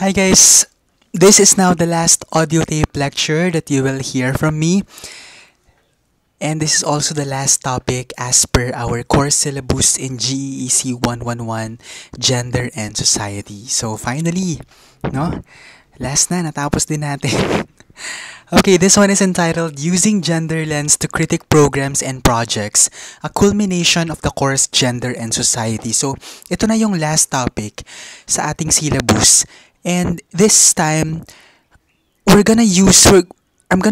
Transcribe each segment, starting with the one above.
Hi guys, this is now the last audio tape lecture that you will hear from me, and this is also the last topic as per our course syllabus in GEEC 111, Gender and Society. So finally, no? Last na, natapos din natin. Okay, this one is entitled Using Gender Lens to Critic Programs and Projects, a culmination of the course Gender and Society. So, ito na yung last topic sa ating syllabus. And this time, I'm gonna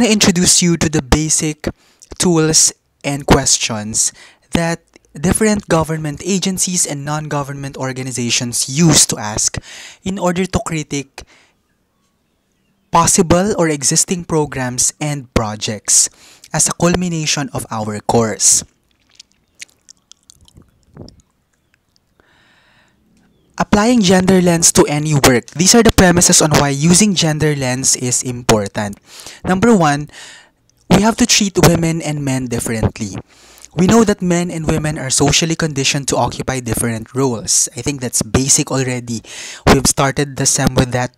introduce you to the basic tools and questions that different government agencies and non-government organizations use to ask in order to critique possible or existing programs and projects as a culmination of our course. Applying gender lens to any work. These are the premises on why using gender lens is important. Number one, we have to treat women and men differently. We know that men and women are socially conditioned to occupy different roles. I think that's basic already. We've started the SEM with that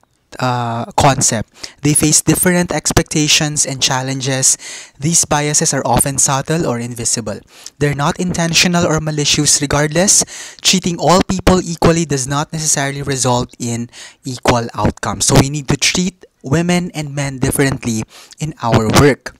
concept. They face different expectations and challenges. These biases are often subtle or invisible. They're not intentional or malicious regardless. Treating all people equally does not necessarily result in equal outcomes. So we need to treat women and men differently in our work.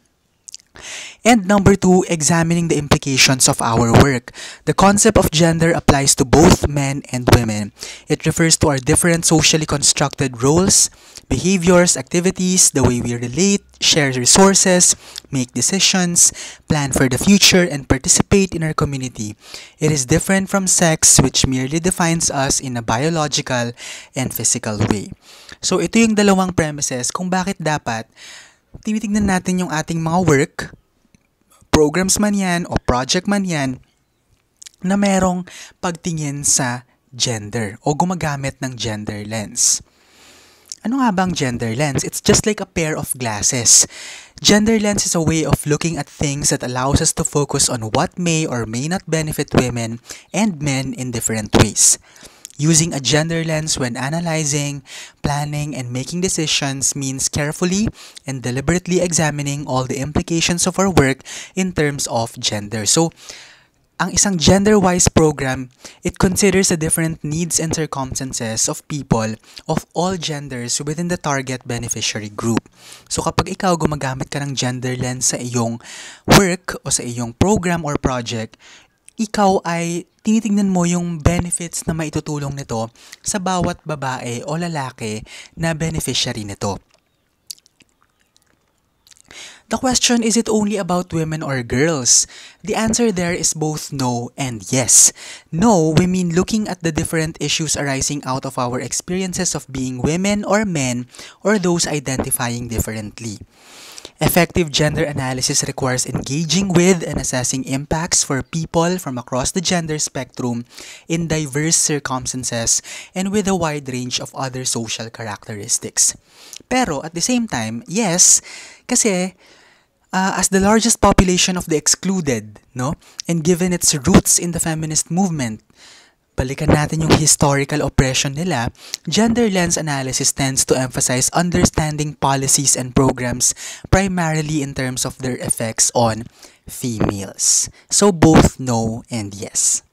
And number two, examining the implications of our work. The concept of gender applies to both men and women. It refers to our different socially constructed roles, behaviors, activities, the way we relate, share resources, make decisions, plan for the future, and participate in our community. It is different from sex, which merely defines us in a biological and physical way. So ito yung dalawang premises kung bakit dapat tinitignan natin yung ating mga work, programs man yan o project man yan, na merong pagtingin sa gender o gumagamit ng gender lens. Ano nga bang gender lens? It's just like a pair of glasses. Gender lens is a way of looking at things that allows us to focus on what may or may not benefit women and men in different ways. Using a gender lens when analyzing, planning, and making decisions means carefully and deliberately examining all the implications of our work in terms of gender. So, ang isang gender-wise program, it considers the different needs and circumstances of people of all genders within the target beneficiary group. So, kapag ikaw gumagamit ka ng gender lens sa iyong work o sa iyong program or project, ikaw ay tinitingnan mo yung benefits na maitutulong nito sa bawat babae o lalaki na beneficiary nito. The question, is it only about women or girls? The answer there is both no and yes. No, we mean looking at the different issues arising out of our experiences of being women or men or those identifying differently. Effective gender analysis requires engaging with and assessing impacts for people from across the gender spectrum in diverse circumstances and with a wide range of other social characteristics. Pero at the same time, yes, kasi as the largest population of the excluded, no, and given its roots in the feminist movement, balikan natin yung historical oppression nila, gender lens analysis tends to emphasize understanding policies and programs primarily in terms of their effects on females. So both no and yes.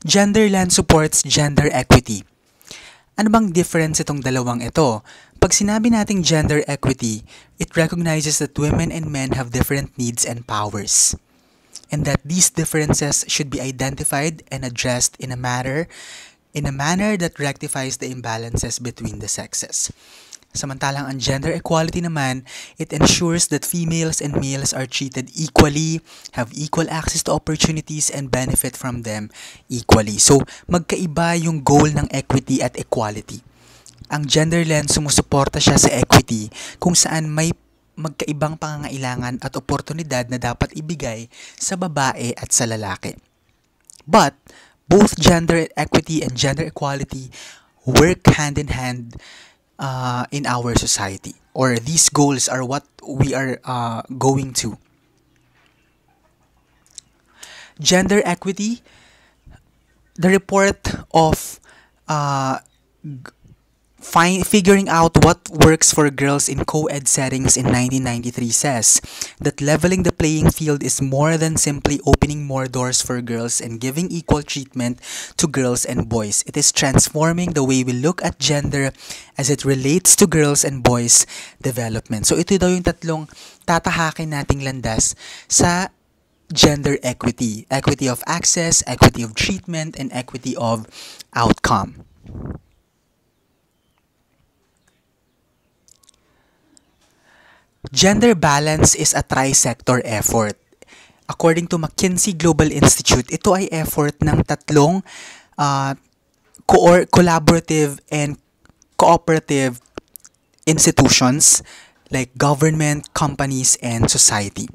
Gender lens supports gender equity. Ano bang difference itong dalawang ito? Pag sinabi nating gender equity, it recognizes that women and men have different needs and powers, and that these differences should be identified and addressed in a manner that rectifies the imbalances between the sexes. Samantalang ang gender equality naman, it ensures that females and males are treated equally, have equal access to opportunities, and benefit from them equally. So, magkaiba yung goal ng equity at equality. Ang gender lens, sumusuporta siya sa equity kung saan may magkaibang pangangailangan at oportunidad na dapat ibigay sa babae at sa lalaki. But, both gender equity and gender equality work hand in hand in our society. Or these goals are what we are going to. Gender equity, the report of Figuring out what works for girls in co-ed settings in 1993 says that leveling the playing field is more than simply opening more doors for girls and giving equal treatment to girls and boys. It is transforming the way we look at gender as it relates to girls and boys' development. So ito daw yung tatlong tatahakin nating landas sa gender equity. Equity of access, equity of treatment, and equity of outcome. Gender balance is a tri-sector effort. According to McKinsey Global Institute, ito ay effort ng tatlong collaborative and cooperative institutions like government, companies, and society.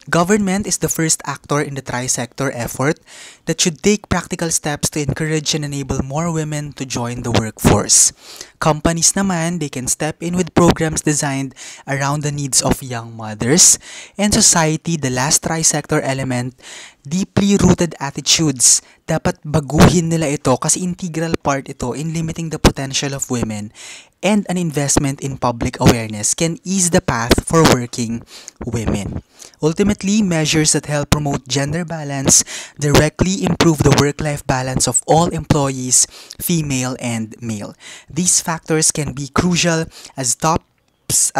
Government is the first actor in the tri-sector effort that should take practical steps to encourage and enable more women to join the workforce. Companies naman, they can step in with programs designed around the needs of young mothers. And society, the last tri-sector element, deeply rooted attitudes. Dapat baguhin nila ito kasi integral part ito in limiting the potential of women, and an investment in public awareness can ease the path for working women. Ultimately, measures that help promote gender balance directly improve the work-life balance of all employees, female and male. These factors can be crucial as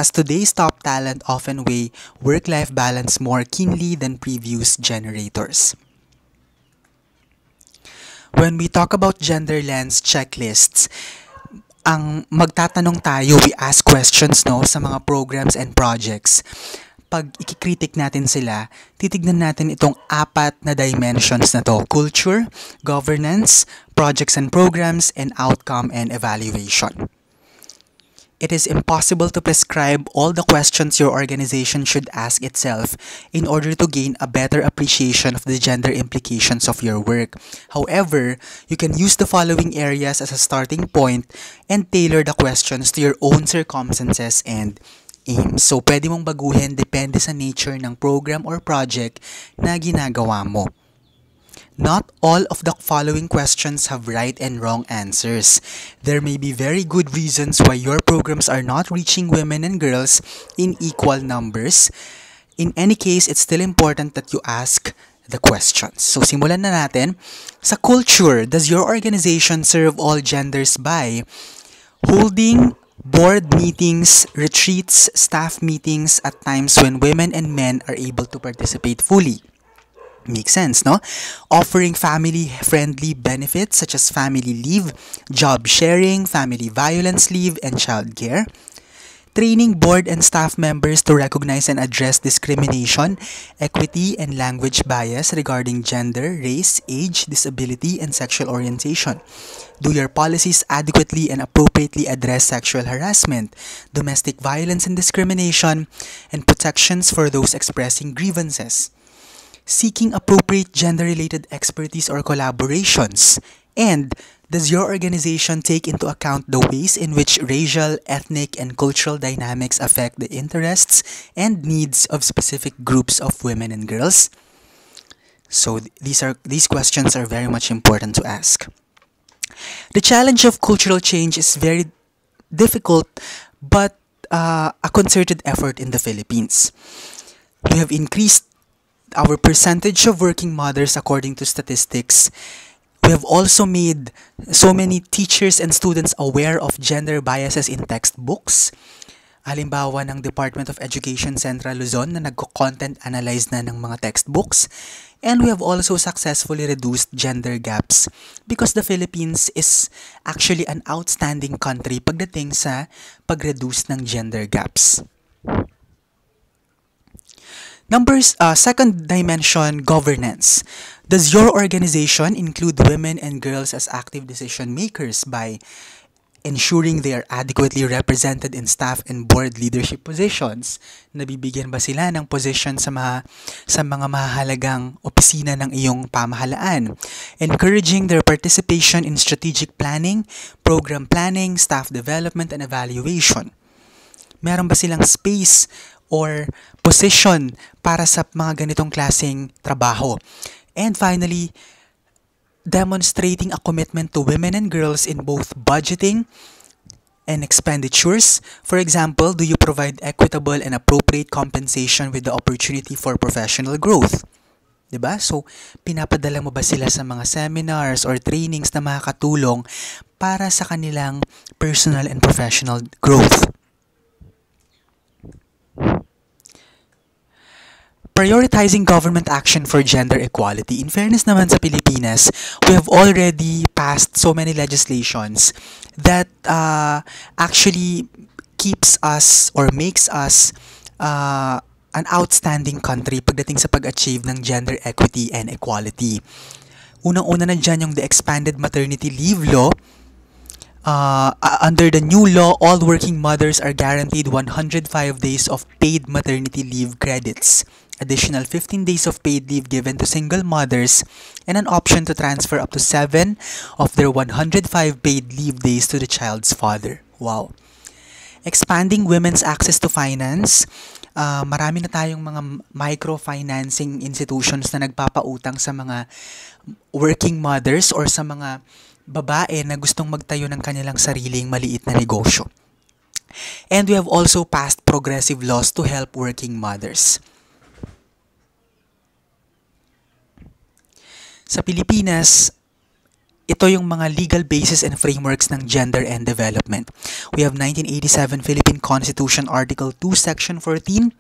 today's top talent often weigh work-life balance more keenly than previous generators. When we talk about gender lens checklists, ang magtatanong tayo, we ask questions sa mga programs and projects. Pag ikikritik natin sila, titignan natin itong 4 na dimensions na to: culture, governance, projects and programs, and outcome and evaluation. It is impossible to prescribe all the questions your organization should ask itself in order to gain a better appreciation of the gender implications of your work. However, you can use the following areas as a starting point and tailor the questions to your own circumstances and aims. So, pwede mong baguhin depende sa nature ng program or project na ginagawa mo. Not all of the following questions have right and wrong answers. There may be very good reasons why your programs are not reaching women and girls in equal numbers. In any case, it's still important that you ask the questions. So, simulan na natin. Sa culture, does your organization serve all genders by holding board meetings, retreats, staff meetings at times when women and men are able to participate fully? Makes sense, no? Offering family-friendly benefits such as family leave, job sharing, family violence leave, and childcare. Training board and staff members to recognize and address discrimination, equity, and language bias regarding gender, race, age, disability, and sexual orientation. Do your policies adequately and appropriately address sexual harassment, domestic violence and discrimination, and protections for those expressing grievances? Seeking appropriate gender-related expertise or collaborations? And does your organization take into account the ways in which racial, ethnic, and cultural dynamics affect the interests and needs of specific groups of women and girls? So these questions are very much important to ask. The challenge of cultural change is very difficult but a concerted effort in the Philippines. We have increased our percentage of working mothers according to statistics. We have also made so many teachers and students aware of gender biases in textbooks. Halimbawa ng Department of Education Central Luzon na nagko-content analyze na ng mga textbooks. And we have also successfully reduced gender gaps because the Philippines is actually an outstanding country pagdating sa pag-reduce ng gender gaps. Second dimension, governance. Does your organization include women and girls as active decision makers by ensuring they are adequately represented in staff and board leadership positions? Nabibigyan ba sila ng position sa mga mahalagang opisina ng iyong pamahalaan? Encouraging their participation in strategic planning, program planning, staff development, and evaluation. Meron ba silang space or position para sa mga ganitong klaseng trabaho? And finally, demonstrating a commitment to women and girls in both budgeting and expenditures. For example, do you provide equitable and appropriate compensation with the opportunity for professional growth? 'Di ba? So, pinapadala mo ba sila sa mga seminars or trainings na makakatulong para sa kanilang personal and professional growth? Prioritizing government action for gender equality. In fairness naman sa Pilipinas, we have already passed so many legislations that actually keeps us or makes us an outstanding country pagdating sa pag-achieve ng gender equity and equality. Unang-una na dyan yung the expanded maternity leave law. Under the new law, all working mothers are guaranteed 105 days of paid maternity leave credits, additional 15 days of paid leave given to single mothers, and an option to transfer up to 7 of their 105 paid leave days to the child's father. Wow. Expanding women's access to finance. Marami na tayong mga microfinancing institutions na nagpapautang sa mga working mothers or sa mga babae na gustong magtayo ng kanilang sariling maliit na negosyo. And we have also passed progressive laws to help working mothers. Sa Pilipinas, ito yung mga legal basis and frameworks ng gender and development. We have 1987 Philippine Constitution Article 2, Section 14,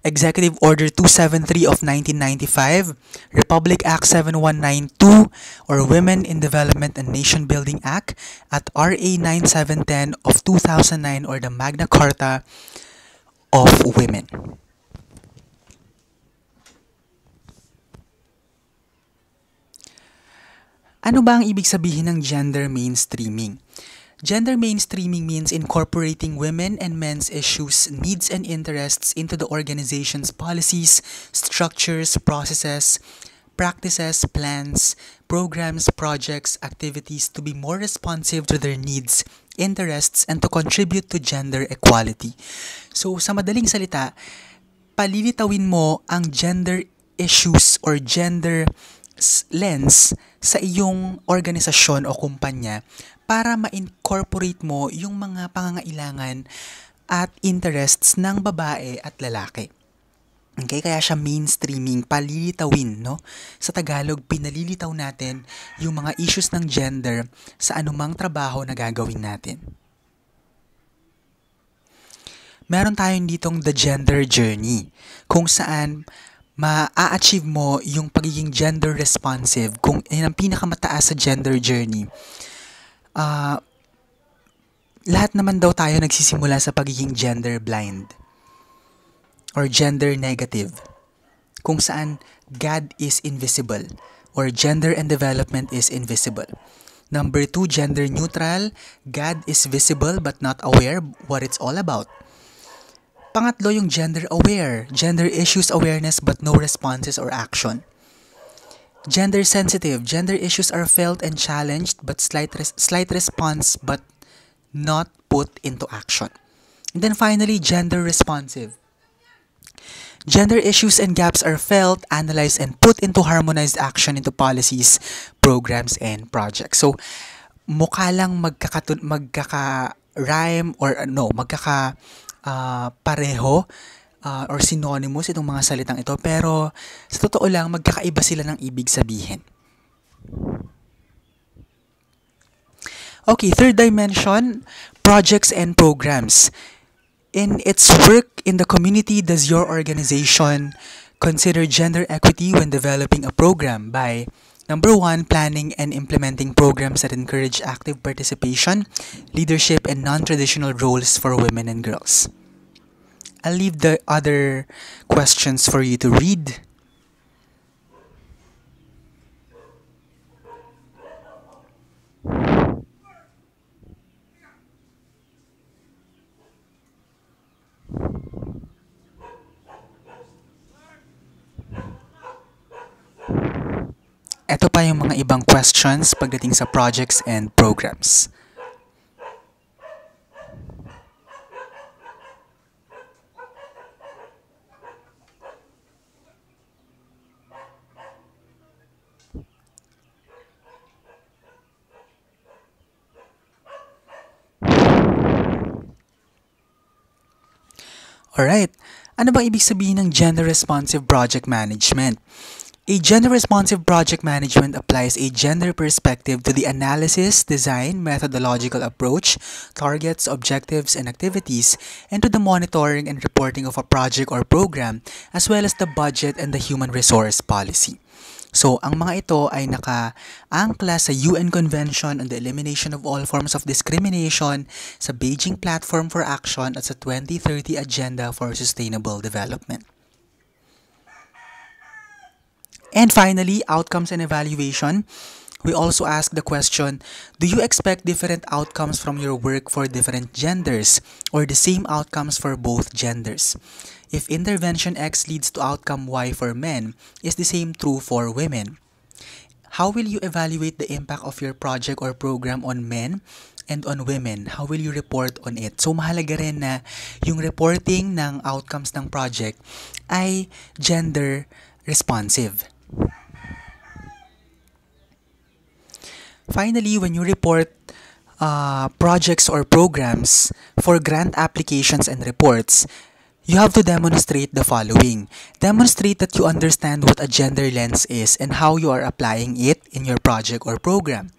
Executive Order 273 of 1995, Republic Act 7192 or Women in Development and Nation Building Act, at RA 9710 of 2009 or the Magna Carta of Women. Ano ba ang ibig sabihin ng gender mainstreaming? Gender mainstreaming means incorporating women and men's issues, needs, and interests into the organization's policies, structures, processes, practices, plans, programs, projects, activities to be more responsive to their needs, interests, and to contribute to gender equality. So, sa madaling salita, palilitawin mo ang gender issues or gender lens sa iyong organisasyon o kumpanya para ma-incorporate mo yung mga pangangailangan at interests ng babae at lalaki. Okay, kaya siya mainstreaming, palilitawin, no? Sa Tagalog, pinalilitaw natin yung mga issues ng gender sa anumang trabaho na gagawin natin. Meron tayong ditong the gender journey, kung saan ma-achieve mo yung pagiging gender responsive, kung yun ang pinakamataas sa gender journey. Lahat naman daw tayo nagsisimula sa pagiging gender blind or gender negative, kung saan God is invisible or gender and development is invisible. Number 2, gender neutral. God is visible but not aware what it's all about. Pangatlo, yung gender aware, gender issues awareness but no responses or action. Gender sensitive, gender issues are felt and challenged but slight response but not put into action. And then finally, gender responsive. Gender issues and gaps are felt, analyzed, and put into harmonized action into policies, programs, and projects. So, mukha lang magkaka-rhyme or pareho or synonymous itong mga salitang ito, pero sa totoo lang magkakaiba sila ng ibig sabihin. Okay, third dimension, projects and programs. In its work in the community, does your organization consider gender equity when developing a program by number 1, planning and implementing programs that encourage active participation, leadership, and non-traditional roles for women and girls? I'll leave the other questions for you to read. Ito pa yung mga ibang questions pagdating sa projects and programs. Alright, ano bang ibig sabihin ng gender-responsive project management? A gender-responsive project management applies a gender perspective to the analysis, design, methodological approach, targets, objectives, and activities, and to the monitoring and reporting of a project or program, as well as the budget and the human resource policy. So, ang mga ito ay naka-angkla sa UN Convention on the Elimination of All Forms of Discrimination, sa Beijing Platform for Action at sa 2030 Agenda for Sustainable Development. And finally, outcomes and evaluation. We also ask the question, do you expect different outcomes from your work for different genders or the same outcomes for both genders? If intervention X leads to outcome Y for men, is the same true for women? How will you evaluate the impact of your project or program on men and on women? How will you report on it? So mahalaga rin na yung reporting ng outcomes ng project ay gender responsive. Finally, when you report projects or programs for grant applications and reports, you have to demonstrate the following. Demonstrate that you understand what a gender lens is and how you are applying it in your project or program.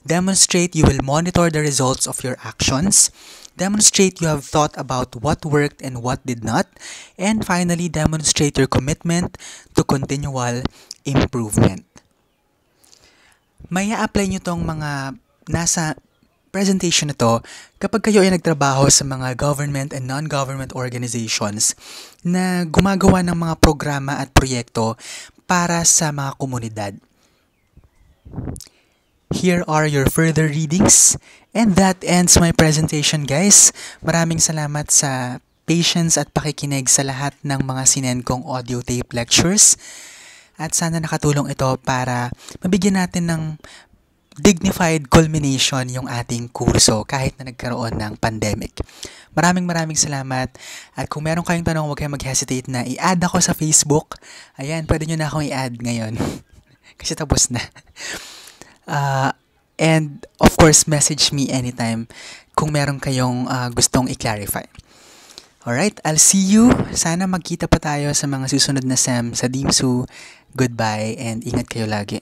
Demonstrate you will monitor the results of your actions. Demonstrate you have thought about what worked and what did not. And finally, demonstrate your commitment to continual improvement. May apply nyo tong mga nasa presentation na to kapag kayo ay nagtrabaho sa mga government and non-government organizations na gumagawa ng mga programa at proyekto para sa mga komunidad. Here are your further readings, and that ends my presentation, guys. Maraming salamat sa patience at pakikinig sa lahat ng mga sinend kong audio tape lectures. At sana nakatulong ito para mabigyan natin ng dignified culmination yung ating kurso kahit na nagkaroon ng pandemic. Maraming salamat. At kung meron kayong tanong, huwag kayong mag-hesitate na i-add ako sa Facebook. Ayan, pwede nyo na akong i-add ngayon. Kasi tapos na. And of course, message me anytime kung meron kayong gustong i-clarify. Alright, I'll see you. Sana magkita pa tayo sa mga susunod na SEM sa DIMSU. Goodbye and ingat kayo lagi.